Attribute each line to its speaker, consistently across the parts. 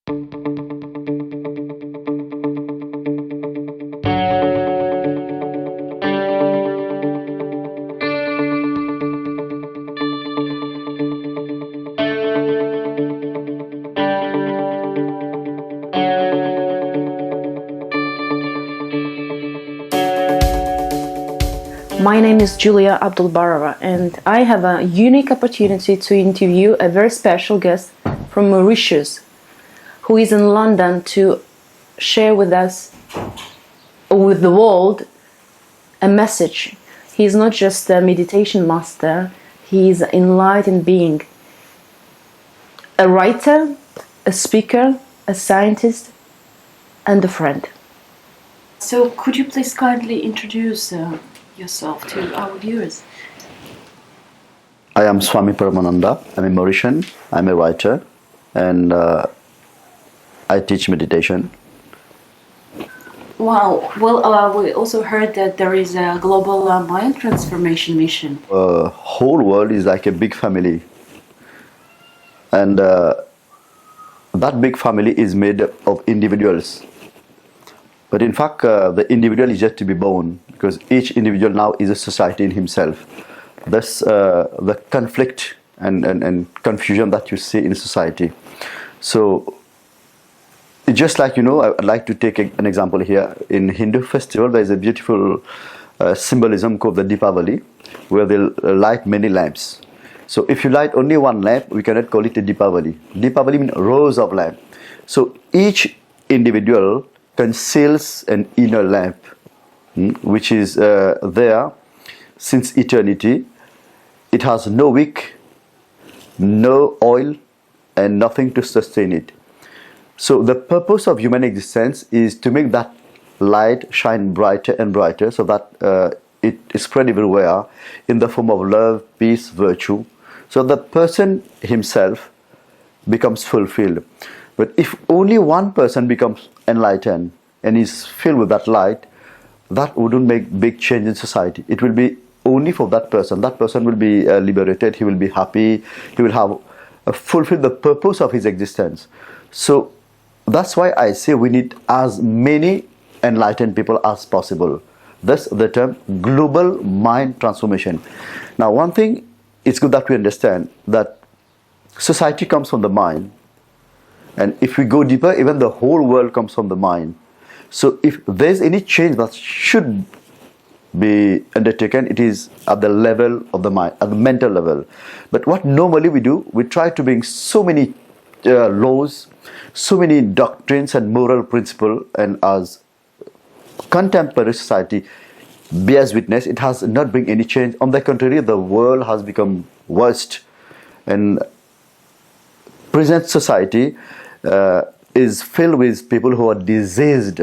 Speaker 1: My name is Julia Abdulbarova, and I have a unique opportunity to interview a very special guest from Mauritius, who is in London to share with us, with the world, a message. He is not just a meditation master, he is an enlightened being, a writer, a speaker, a scientist, and a friend. So could you please kindly introduce yourself to our viewers?
Speaker 2: I am Swami Paramananda. I'm a Mauritian. I'm a writer, and I teach meditation.
Speaker 1: Wow. Well, we also heard that there is a global mind transformation mission.
Speaker 2: Whole world is like a big family, and that big family is made of individuals. But in fact, the individual is yet to be born, because each individual now is a society in himself. Thus, the conflict and confusion that you see in society. So, it's just like, I'd like to take an example here. In Hindu festival, there is a beautiful symbolism called the Deepavali, where they light many lamps. So, if you light only one lamp, we cannot call it a Deepavali. Deepavali means rows of lamps. So, each individual conceals an inner lamp, which is there since eternity. It has no wick, no oil, and nothing to sustain it. So the purpose of human existence is to make that light shine brighter and brighter, so that it is spread everywhere in the form of love, peace, virtue. So the person himself becomes fulfilled. But if only one person becomes enlightened and is filled with that light, that wouldn't make big change in society. It will be only for that person. That person will be liberated, he will be happy, he will have fulfilled the purpose of his existence. So that's why I say we need as many enlightened people as possible. Thus the term global mind transformation. Now one thing, it's good that we understand that society comes from the mind. And if we go deeper, even the whole world comes from the mind. So if there's any change that should be undertaken, it is at the level of the mind, at the mental level. But what normally we do, we try to bring so many laws, so many doctrines and moral principles, and as contemporary society bears witness, it has not bring any change. On the contrary, the world has become worst, and present society is filled with people who are diseased.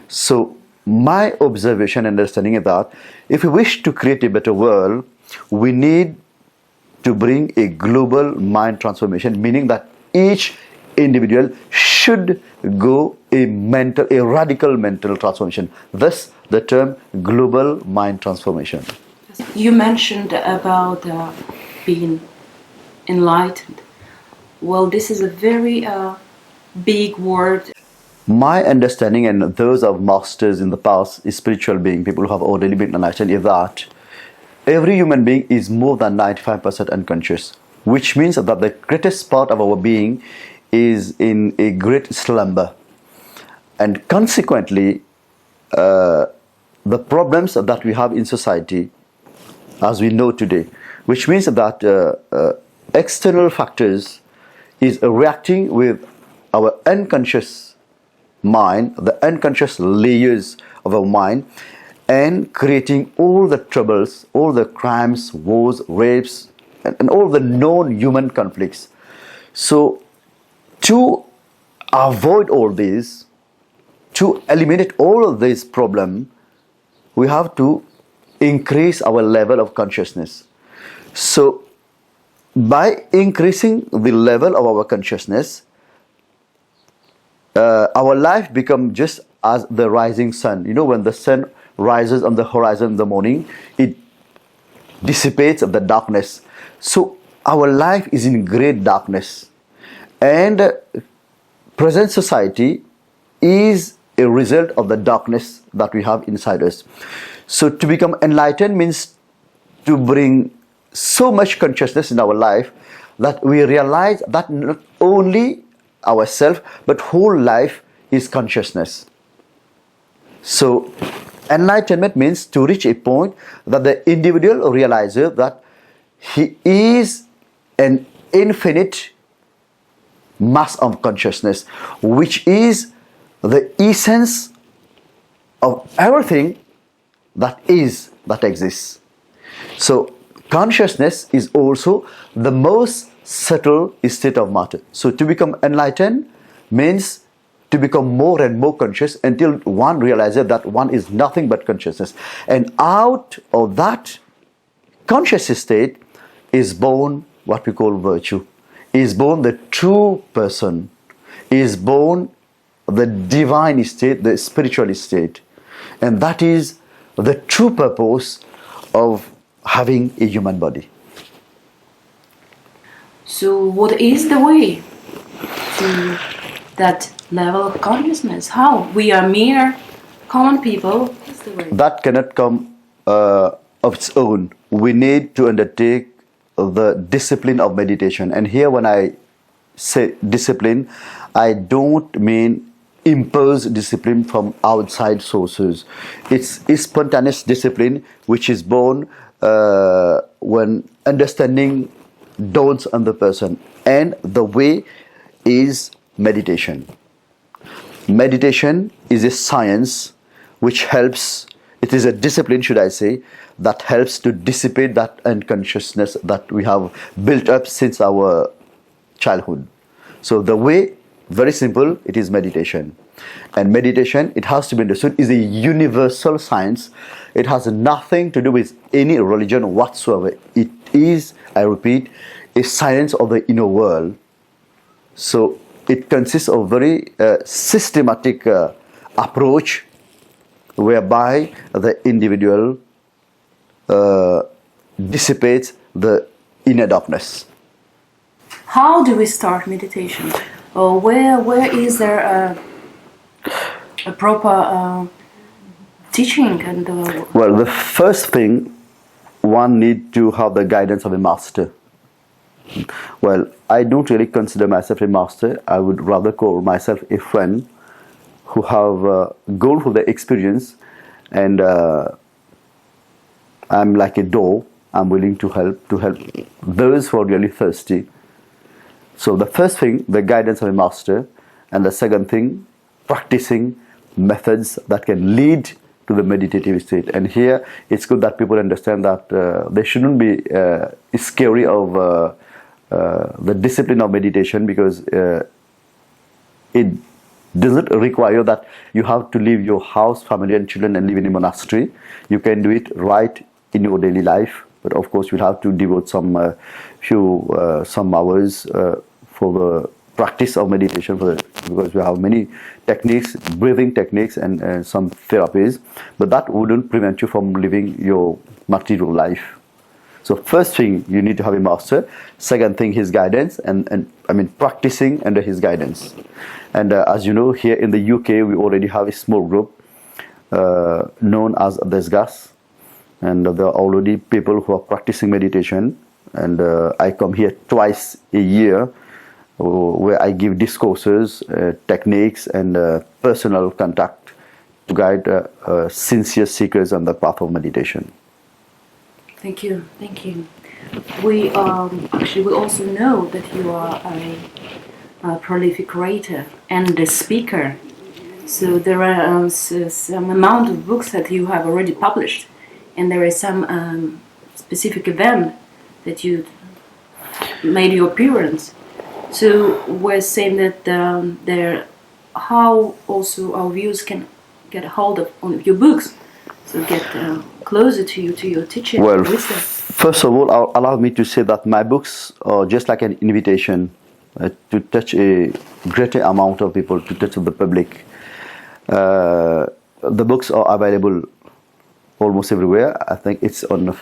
Speaker 2: So my observation and understanding is that if we wish to create a better world, we need to bring a global mind transformation, meaning that each individual should go a radical mental transformation. Thus the term global mind transformation.
Speaker 1: You mentioned about being enlightened. Well, this is a very big word.
Speaker 2: My understanding, and those of masters in the past, spiritual being, people who have already been enlightened, is that every human being is more than 95% unconscious, which means that the greatest part of our being is in a great slumber. And consequently, the problems that we have in society, as we know today, which means that external factors is reacting with our unconscious mind, the unconscious layers of our mind, and creating all the troubles, all the crimes, wars, rapes, and all the known human conflicts. So to avoid all this, to eliminate all of this problem, we have to increase our level of consciousness. So by increasing the level of our consciousness, our life becomes just as the rising sun. When the sun rises on the horizon in the morning, it dissipates the darkness. So our life is in great darkness. And present society is a result of the darkness that we have inside us. So to become enlightened means to bring so much consciousness in our life that we realize that not only ourselves but whole life is consciousness. So enlightenment means to reach a point that the individual realizes that he is an infinite mass of consciousness, which is the essence of everything that exists. So consciousness is also the most subtle state of matter. So to become enlightened means to become more and more conscious until one realizes that one is nothing but consciousness. And out of that conscious state is born what we call virtue, is born the true person, is born the divine state, the spiritual state. And that is the true purpose of having a human body.
Speaker 1: So what is the way to that level of consciousness? How? We are mere common people. What's the way?
Speaker 2: That cannot come of its own. We need to undertake the discipline of meditation. And here when I say discipline, I don't mean impose discipline from outside sources. It's spontaneous discipline which is born when understanding dawns on the person. And the way is meditation. Meditation is a science which helps, it is a discipline, should I say, that helps to dissipate that unconsciousness that we have built up since our childhood. So the way, very simple, it is meditation. And meditation, it has to be understood, is a universal science. It has nothing to do with any religion whatsoever. It is, I repeat, a science of the inner world. So it consists of very systematic approach whereby the individual dissipates the inner darkness.
Speaker 1: How do we start meditation? Or where is there a proper teaching? And
Speaker 2: well, the first thing, one need to have the guidance of a master. Well, I don't really consider myself a master. I would rather call myself a friend who have gone through the experience, and I'm like a door. I'm willing to help those who are really thirsty. So the first thing, the guidance of a master, and the second thing, practicing methods that can lead to the meditative state. And here it's good that people understand that they shouldn't be scary of the discipline of meditation, because it doesn't require that you have to leave your house, family and children and live in a monastery. You can do it right in your daily life, but of course you'll have to devote some hours for the practice of meditation, because we have many techniques, breathing techniques and some therapies, but that wouldn't prevent you from living your material life. So first thing, you need to have a master. Second thing, his guidance, and I mean practicing under his guidance. And as you know, here in the UK, we already have a small group known as Desgas, and there are already people who are practicing meditation. And I come here twice a year, where I give discourses, techniques, and personal contact to guide sincere seekers on the path of meditation.
Speaker 1: Thank you. We actually we also know that you are a prolific writer and a speaker. So there are some amount of books that you have already published, and there is some specific event that you made your appearance. So we're saying that there, how also our viewers can get a hold of your books, so get closer to you, to your teaching.
Speaker 2: Well, first of all, allow me to say that my books are just like an invitation to touch a greater amount of people, to touch the public. The books are available almost everywhere. I think it's on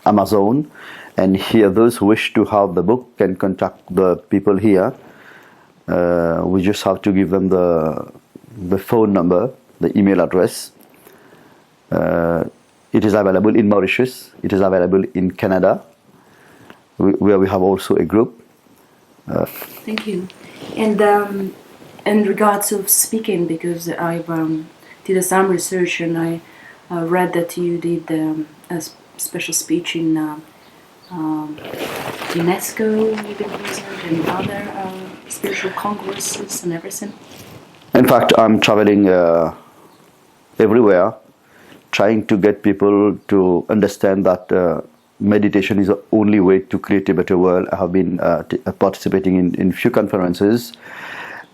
Speaker 2: Amazon, and here those who wish to have the book can contact the people here. we just have to give them the phone number, the email address. It is available in Mauritius. It is available in Canada, where we have also a group.
Speaker 1: Thank you. And in regards of speaking, because I did some research and I read that you did a special speech in UNESCO, you've been present, and other spiritual congresses and everything.
Speaker 2: In fact, I'm traveling everywhere, trying to get people to understand that meditation is the only way to create a better world. I have been participating in few conferences,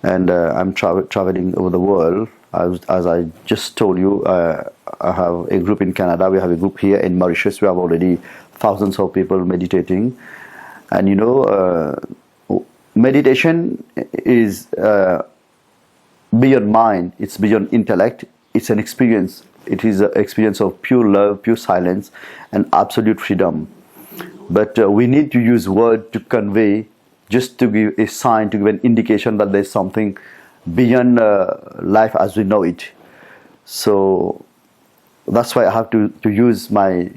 Speaker 2: and I'm traveling over the world. As I just told you, I have a group in Canada. We have a group here in Mauritius. We have already thousands of people meditating. And you know, meditation is beyond mind. It's beyond intellect. It's an experience. It is an experience of pure love, pure silence, and absolute freedom. But we need to use words to convey, just to give a sign, to give an indication that there's something beyond life as we know it. So that's why I have to use my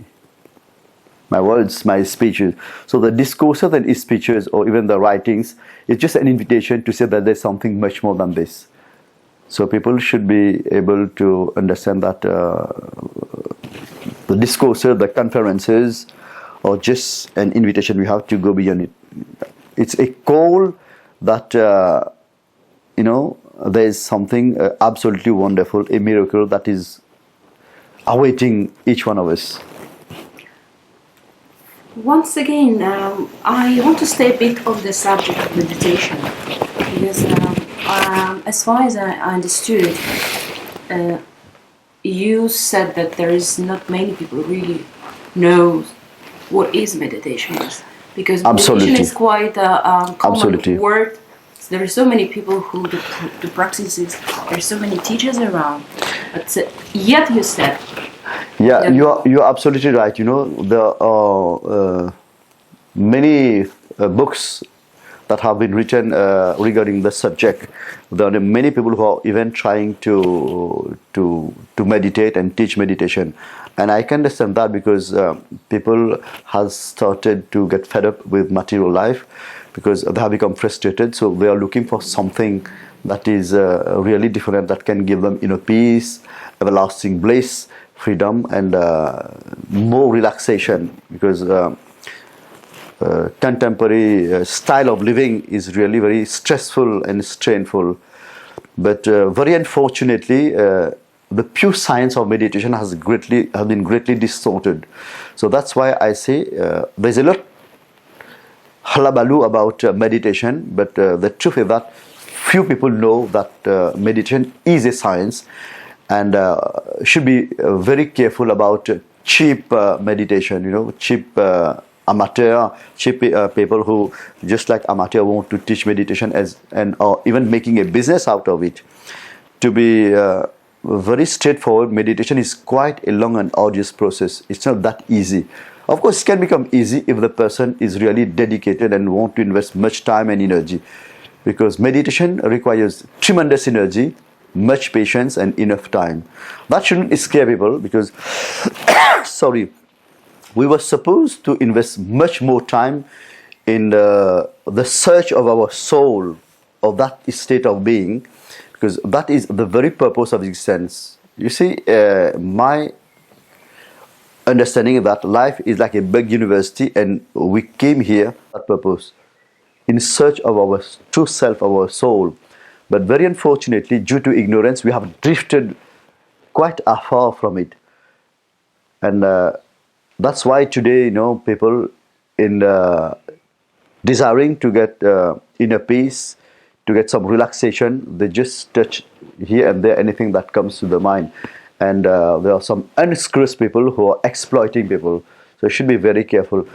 Speaker 2: words, my speeches. So the discourses and speeches, or even the writings, is just an invitation to say that there's something much more than this. So people should be able to understand that the discourses, the conferences, or just an invitation. We have to go beyond it. It's a call that you know, there is something absolutely wonderful, a miracle that is awaiting each one of us.
Speaker 1: Once again, I want to stay a bit on the subject of meditation, because as far as I understood, you said that there is not many people really know what is meditation is, because meditation is quite a common word. There are so many people who do practices. There are so many teachers around, but yet you said.
Speaker 2: Yeah, you're absolutely right. You know, there are many books that have been written regarding the subject. There are many people who are even trying to meditate and teach meditation, and I can understand that, because people have started to get fed up with material life, because they have become frustrated. So they are looking for something that is really different, that can give them inner peace, everlasting bliss, freedom, and more relaxation, because contemporary style of living is really very stressful and strainful. But very unfortunately, the pure science of meditation has been greatly distorted. So that's why I say there's a lot hullabaloo about meditation, but the truth is that few people know that meditation is a science, and should be very careful about cheap meditation. You know, cheap amateur, cheap people who just like amateur want to teach meditation or even making a business out of it. To be very straightforward, meditation is quite a long and arduous process. It's not that easy. Of course, it can become easy if the person is really dedicated and want to invest much time and energy, because meditation requires tremendous energy, much patience, and enough time. That shouldn't scare people, because sorry, we were supposed to invest much more time in the search of our soul, of that state of being, because that is the very purpose of existence. You see, my understanding that life is like a big university, and we came here for that purpose, in search of our true self, our soul. But very unfortunately, due to ignorance, we have drifted quite far from it. And that's why today, you know, people in desiring to get inner peace, to get some relaxation, they just touch here and there anything that comes to the mind. And there are some unscrupulous people who are exploiting people. So you should be very careful.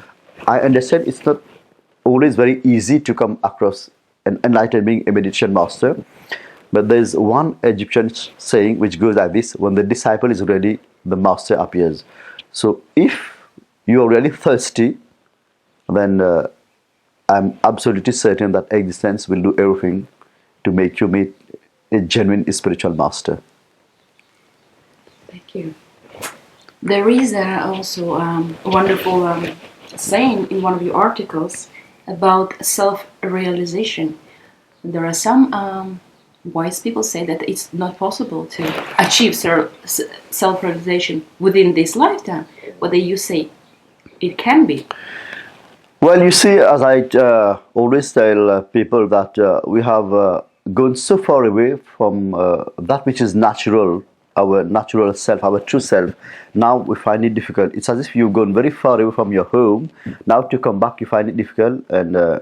Speaker 2: I understand it's not always very easy to come across an enlightened being, a meditation master. But there's one Egyptian saying which goes like this: when the disciple is ready, the master appears. So if you are really thirsty, then I'm absolutely certain that existence will do everything to make you meet a genuine spiritual master.
Speaker 1: Thank you. There is also a wonderful saying in one of your articles about self-realization. There are some wise people say that it's not possible to achieve self-realization within this lifetime. What do you say? It can be.
Speaker 2: Well, you see, as I always tell people that we have gone so far away from that which is natural, our natural self, our true self. Now we find it difficult. It's as if you've gone very far away from your home. Now to come back, you find it difficult. And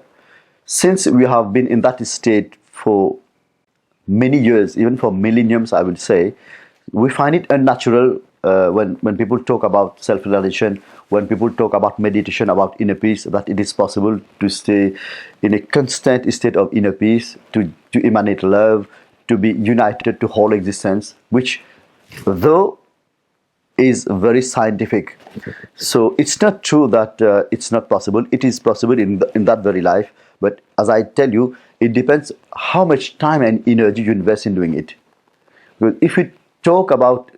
Speaker 2: since we have been in that state for many years, even for millenniums, I would say, we find it unnatural when people talk about self-realization, when people talk about meditation, about inner peace, that it is possible to stay in a constant state of inner peace, to emanate love, to be united to whole existence, which though is very scientific. So it's not true that it's not possible. It is possible in that very life. But as I tell you, it depends how much time and energy you invest in doing it. Because if we talk about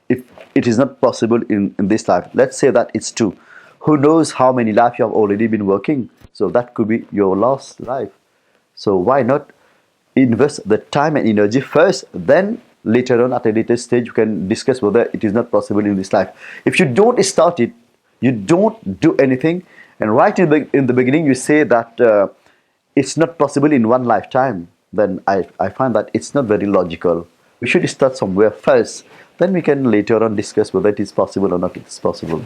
Speaker 2: if it is not possible in this life, let's say that it's true. Who knows how many lives you have already been working? So that could be your last life. So why not invest the time and energy first, then later on at a later stage you can discuss whether it is not possible in this life. If you don't start it, you don't do anything, and right in the beginning you say that it's not possible in one lifetime, then I find that it's not very logical. We should start somewhere first, then we can later on discuss whether it is possible or not it is possible.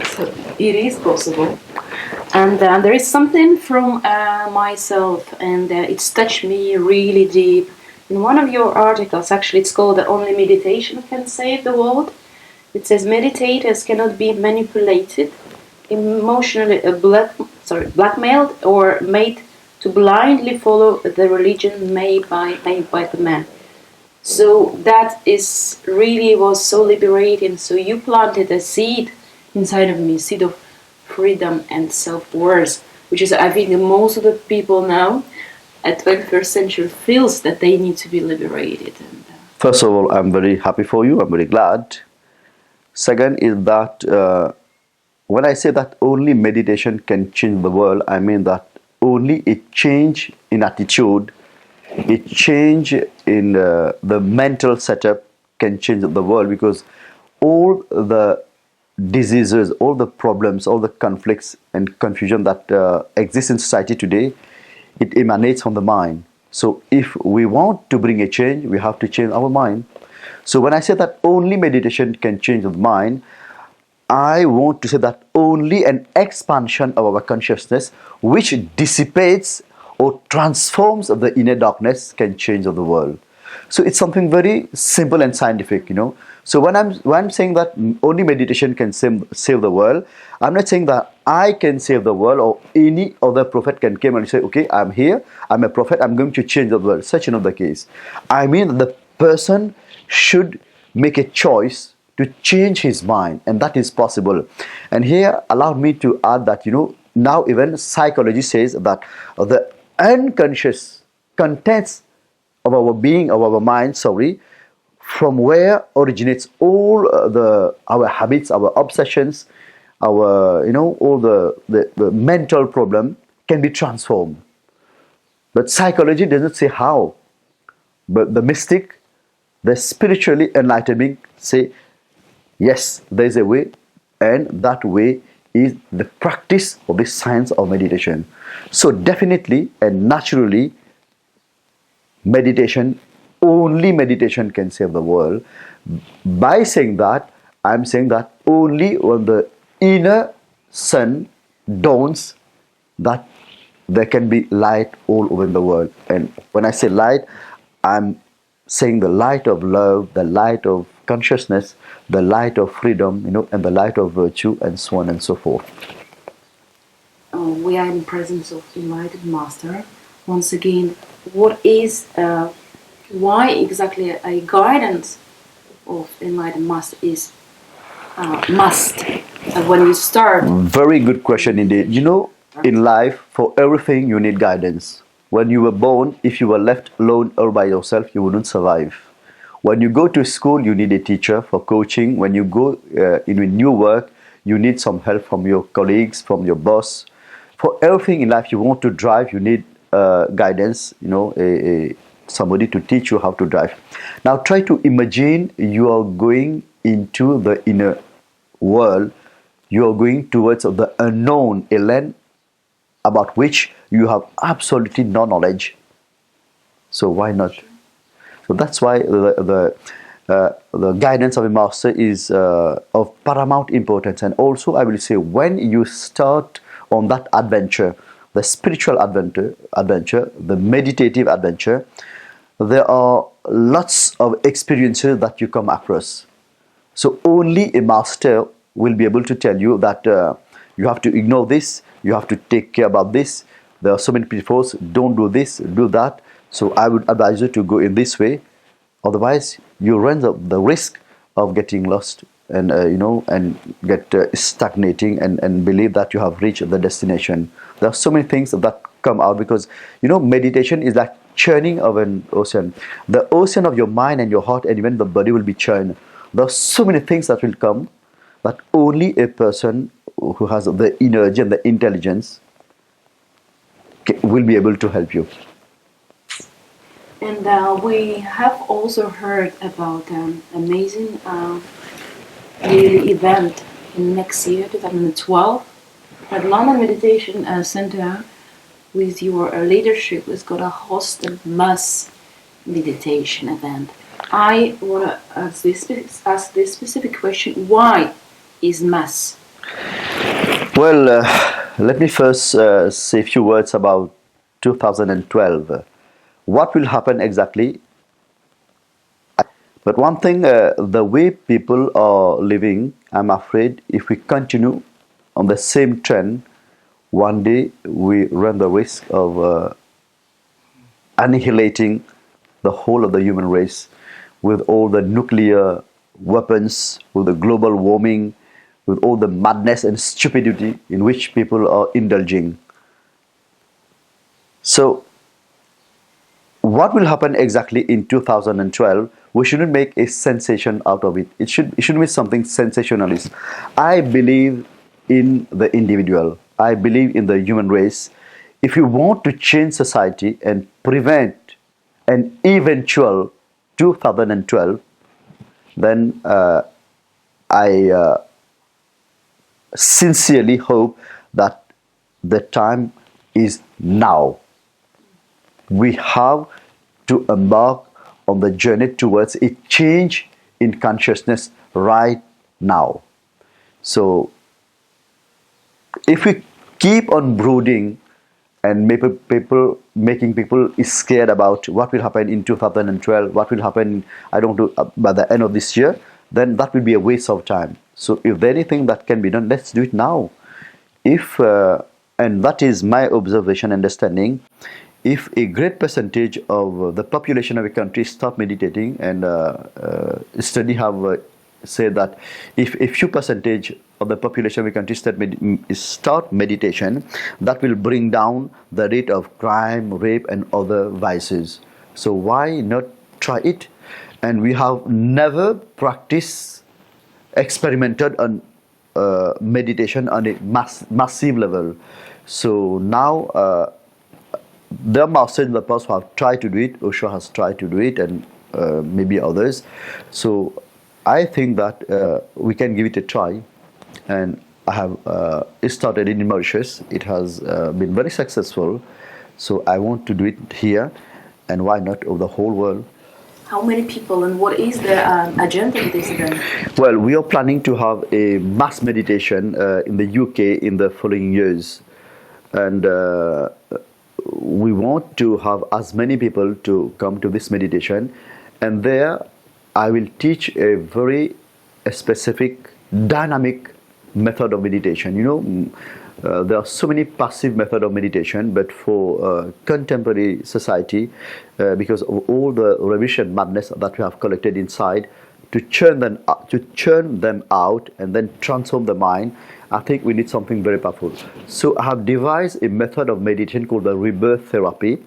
Speaker 1: So it is possible. And there is something from myself, and it's touched me really deep. In one of your articles, actually it's called "Only Meditation Can Save the World." It says meditators cannot be manipulated, emotionally blackmailed, or made to blindly follow the religion made by the man. So that is really was so liberating. So you planted a seed inside of me, seed of freedom and self-worth, which is, I think, most of the people now at 21st century feels that they need to be liberated.
Speaker 2: First of all, I'm very happy for you. I'm very glad. Second is that when I say that only meditation can change the world, I mean that only a change in attitude, a change in the mental setup can change the world, because all the diseases, all the problems, all the conflicts and confusion that exists in society today, it emanates from the mind. So if we want to bring a change, we have to change our mind. So when I say that only meditation can change the mind, I want to say that only an expansion of our consciousness, which dissipates or transforms the inner darkness, can change the world. So it's something very simple and scientific, you know. So when I'm saying that only meditation can save the world, I'm not saying that I can save the world or any other prophet can come and say, okay, I'm here, I'm a prophet, I'm going to change the world. Such is not the case. I mean, the person should make a choice to change his mind, and that is possible. And here, allow me to add that, you know, now even psychology says that the unconscious contents of our being, of our mind, from where originates all our habits, our obsessions, our, you know, all the mental problem can be transformed. But psychology doesn't say how. But the mystic, the spiritually enlightened being say, yes, there is a way, and that way is the practice of the science of meditation. So definitely and naturally, only meditation can save the world. By saying that, I'm saying that only when the inner sun dawns, that there can be light all over the world. And when I say light, I'm saying the light of love, the light of consciousness, the light of freedom, you know, and the light of virtue, and so on and so forth.
Speaker 1: We are in the presence of enlightened master. Once again, what is, why exactly a guidance of enlightened master is must when you start?
Speaker 2: Very good question indeed. You know, in life, for everything you need guidance. When you were born, if you were left alone all by yourself, you wouldn't survive. When you go to school, you need a teacher for coaching. When you go in a new work, you need some help from your colleagues, from your boss. For everything in life, you want to drive, you need guidance, somebody to teach you how to drive. Now try to imagine you are going into the inner world. You are going towards the unknown, a land about which you have absolutely no knowledge. So why not? So that's why the guidance of a master is of paramount importance. And also, I will say, when you start on that adventure, the spiritual adventure, the meditative adventure, there are lots of experiences that you come across. So only a master will be able to tell you that you have to ignore this, you have to take care about this. There are so many people, don't do this, do that. So I would advise you to go in this way. Otherwise, you run the risk of getting lost and and get stagnating and believe that you have reached the destination. There are so many things that come out because meditation is like churning of an ocean. The ocean of your mind and your heart and even the body will be churned. There are so many things that will come that only a person who has the energy and the intelligence will be able to help you.
Speaker 1: And we have also heard about an amazing yearly event in next year, 2012, at London Meditation Center. With your leadership, is going to host a mass meditation event. I want to ask this specific question: why is mass?
Speaker 2: Well, let me first say a few words about 2012. What will happen exactly? But one thing, the way people are living, I'm afraid if we continue on the same trend, one day we run the risk of annihilating the whole of the human race with all the nuclear weapons, with the global warming, with all the madness and stupidity in which people are indulging. So, what will happen exactly in 2012? We shouldn't make a sensation out of it. It should be something sensationalist. I believe in the individual. I believe in the human race. If you want to change society and prevent an eventual 2012, then I sincerely hope that the time is now. We have to embark on the journey towards a change in consciousness right now. So, if we keep on brooding and making people scared about what will happen in 2012, what will happen, I don't know, by the end of this year, then that will be a waste of time. So, if there anything that can be done, let's do it now. And that is my observation, understanding. If a great percentage of the population of a country start meditating, and study have said that if a few percentage of the population of a country start meditation, that will bring down the rate of crime, rape, and other vices. So why not try it? And we have never experimented on meditation on a massive level. So now. The masters in the past have tried to do it. Osho has tried to do it, and maybe others. So I think that we can give it a try. And I have started in Mauritius. It has been very successful. So I want to do it here, and why not over the whole world?
Speaker 1: How many people and what is the agenda of this event?
Speaker 2: Well, we are planning to have a mass meditation in the UK in the following years, and we want to have as many people to come to this meditation, and there I will teach a very specific dynamic method of meditation. There are so many passive methods of meditation, but for contemporary society, because of all the rubbish and madness that we have collected inside, to churn them out and then transform the mind, I think we need something very powerful. So I have devised a method of meditation called the rebirth therapy,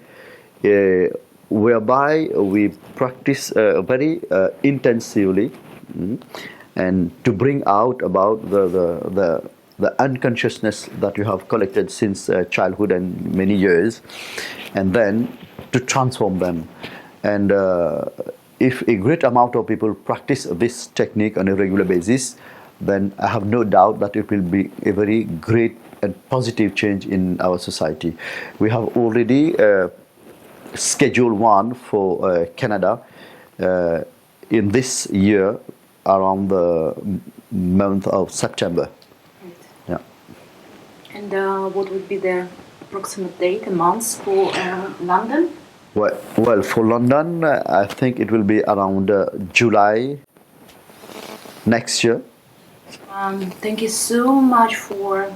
Speaker 2: whereby we practice very intensively, and to bring out about the unconsciousness that you have collected since childhood and many years, and then to transform them. And if a great amount of people practice this technique on a regular basis, then I have no doubt that it will be a very great and positive change in our society. We have already scheduled one for Canada in this year around the month of September. Yeah.
Speaker 1: And what would be the approximate date, a month for London?
Speaker 2: Well, for London, I think it will be around July next year.
Speaker 1: Thank you so much for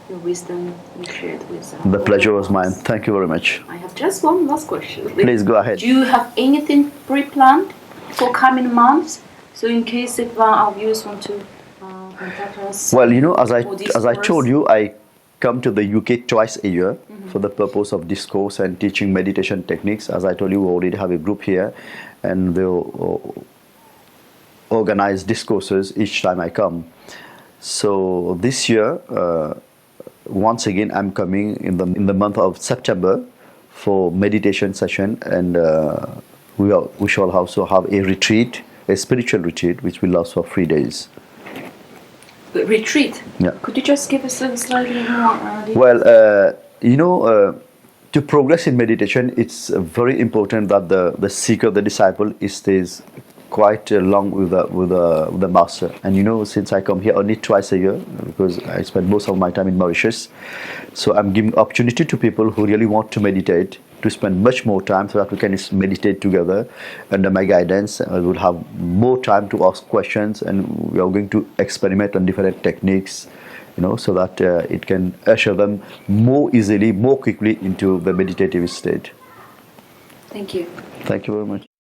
Speaker 1: your wisdom you shared with us.
Speaker 2: The pleasure was mine. Thank you very much.
Speaker 1: I have just one last question.
Speaker 2: Please go ahead.
Speaker 1: Do you have anything pre-planned for coming months? So in case if our viewers want to contact us.
Speaker 2: Well, as I
Speaker 1: course.
Speaker 2: told you, I come to the UK twice a year for the purpose of discourse and teaching meditation techniques. As I told you, we already have a group here, and they'll organize discourses each time I come. So this year, once again, I'm coming in the month of September for meditation session, and we shall also have a retreat, a spiritual retreat, which will last for 3 days.
Speaker 1: Retreat?
Speaker 2: Yeah.
Speaker 1: Could you just give us a slightly more details?
Speaker 2: Well, to progress in meditation, it's very important that the seeker, the disciple, stays quite long with the master. And since I come here only twice a year, because I spend most of my time in Mauritius, so I'm giving opportunity to people who really want to meditate to spend much more time, so that we can meditate together under my guidance. I will have more time to ask questions, and we are going to experiment on different techniques, so that it can usher them more easily, more quickly into the meditative state.
Speaker 1: Thank you.
Speaker 2: Thank you very much.